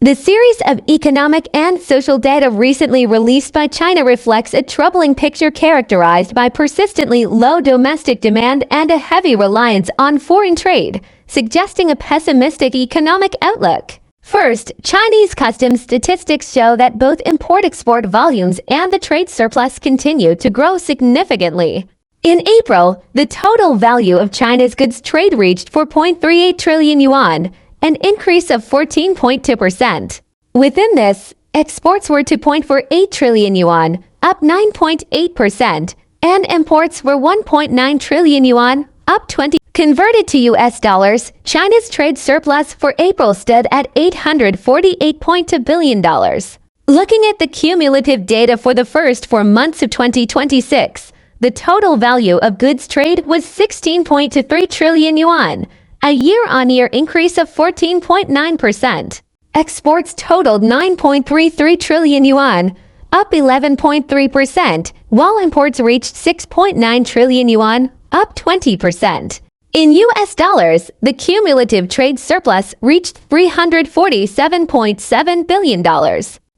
The series of economic and social data recently released by China reflects a troubling picture characterized by persistently low domestic demand and a heavy reliance on foreign trade, suggesting a pessimistic economic outlook. First, Chinese customs statistics show that both import-export volumes and the trade surplus continue to grow significantly. In April, the total value of China's goods trade reached 4.38 trillion yuan, an increase of 14.2%. Within this, exports were 2.48 trillion yuan, up 9.8%, and imports were 1.9 trillion yuan, up 20%. Converted to US dollars, China's trade surplus for April stood at $848.2 billion. Looking at the cumulative data for the first 4 months of 2026, the total value of goods trade was 16.23 trillion yuan, a year-on-year increase of 14.9%. Exports totaled 9.33 trillion yuan, up 11.3%, while imports reached 6.9 trillion yuan, up 20%. In US dollars, the cumulative trade surplus reached $347.7 billion.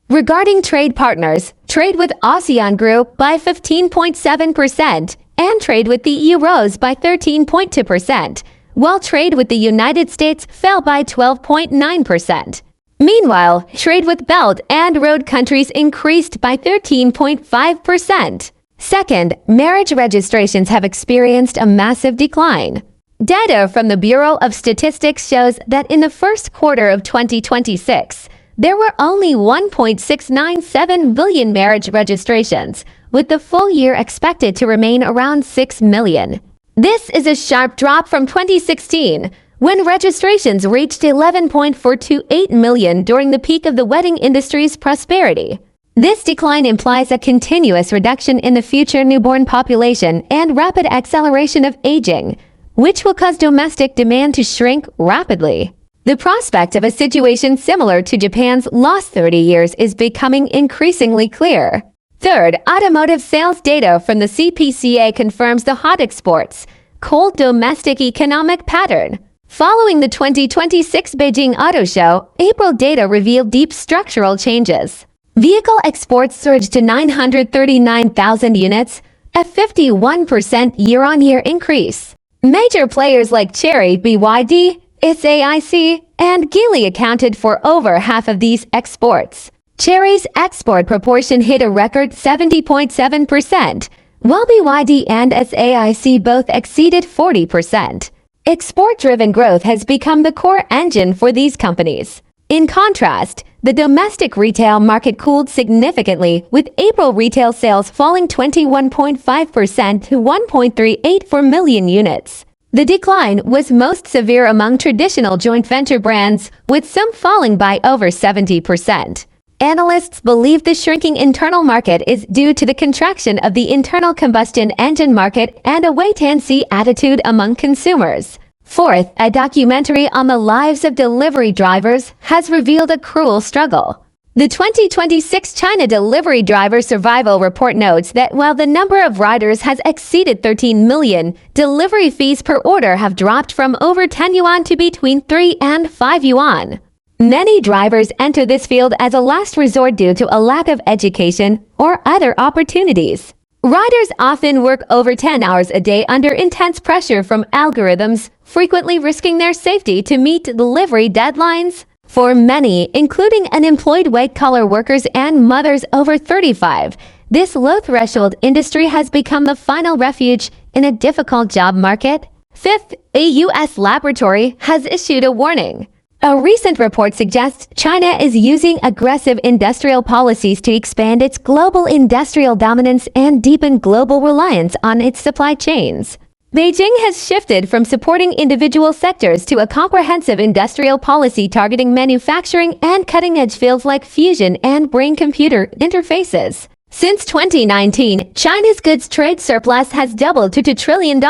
Regarding trade partners, trade with ASEAN grew by 15.7%, and trade with the EU rose by 13.2%. While trade with the United States fell by 12.9%. Meanwhile, trade with Belt and Road countries increased by 13.5%. Second, marriage registrations have experienced a massive decline. Data from the Bureau of Statistics shows that in the first quarter of 2026, there were only 1.697 billion marriage registrations, with the full year expected to remain around 6 million. This is a sharp drop from 2016, when registrations reached 11.428 million during the peak of the wedding industry's prosperity. This decline implies a continuous reduction in the future newborn population and rapid acceleration of aging, which will cause domestic demand to shrink rapidly. The prospect of a situation similar to Japan's lost 30 years is becoming increasingly clear. Third, automotive sales data from the CPCA confirms the hot exports, cold domestic economic pattern. Following the 2026 Beijing Auto Show, April data revealed deep structural changes. Vehicle exports surged to 939,000 units, a 51% year-on-year increase. Major players like Chery, BYD, SAIC, and Geely accounted for over half of these exports. Chery's export proportion hit a record 70.7%, while BYD and SAIC both exceeded 40%. Export-driven growth has become the core engine for these companies. In contrast, the domestic retail market cooled significantly, with April retail sales falling 21.5% to 1.384 million units. The decline was most severe among traditional joint venture brands, with some falling by over 70%. Analysts believe the shrinking internal market is due to the contraction of the internal combustion engine market and a wait-and-see attitude among consumers. Fourth, a documentary on the lives of delivery drivers has revealed a cruel struggle. The 2026 China Delivery Driver Survival Report notes that while the number of riders has exceeded 13 million, delivery fees per order have dropped from over 10 yuan to between 3 and 5 yuan. Many drivers enter this field as a last resort due to a lack of education or other opportunities. Riders often work over 10 hours a day under intense pressure from algorithms, frequently risking their safety to meet delivery deadlines. For many, including unemployed white-collar workers and mothers over 35, this low-threshold industry has become the final refuge in a difficult job market. Fifth, a U.S. laboratory has issued a warning. A recent report suggests China is using aggressive industrial policies to expand its global industrial dominance and deepen global reliance on its supply chains. Beijing has shifted from supporting individual sectors to a comprehensive industrial policy targeting manufacturing and cutting-edge fields like fusion and brain-computer interfaces. Since 2019, China's goods trade surplus has doubled to $2 trillion,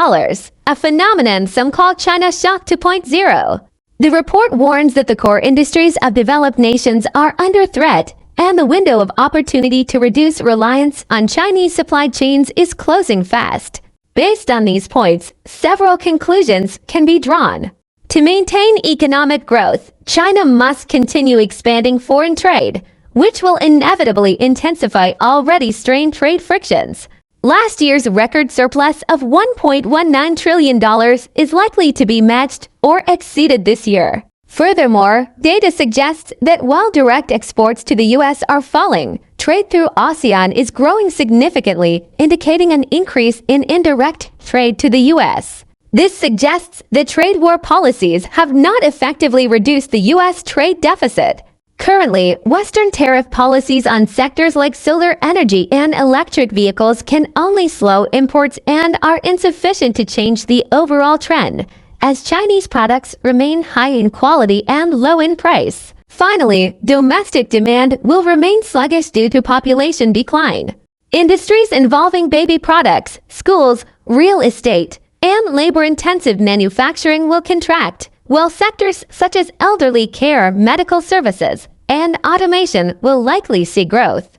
a phenomenon some call China Shock 2.0. The report warns that the core industries of developed nations are under threat, and the window of opportunity to reduce reliance on Chinese supply chains is closing fast. Based on these points, several conclusions can be drawn. To maintain economic growth, China must continue expanding foreign trade, which will inevitably intensify already strained trade frictions. Last year's record surplus of $1.19 trillion is likely to be matched or exceeded this year. Furthermore, data suggests that while direct exports to the U.S. are falling, trade through ASEAN is growing significantly, indicating an increase in indirect trade to the U.S. This suggests that trade war policies have not effectively reduced the U.S. trade deficit. Currently, Western tariff policies on sectors like solar energy and electric vehicles can only slow imports and are insufficient to change the overall trend, as Chinese products remain high in quality and low in price. Finally, domestic demand will remain sluggish due to population decline. Industries involving baby products, schools, real estate, and labor-intensive manufacturing will contract, while sectors such as elderly care, medical services, and automation will likely see growth.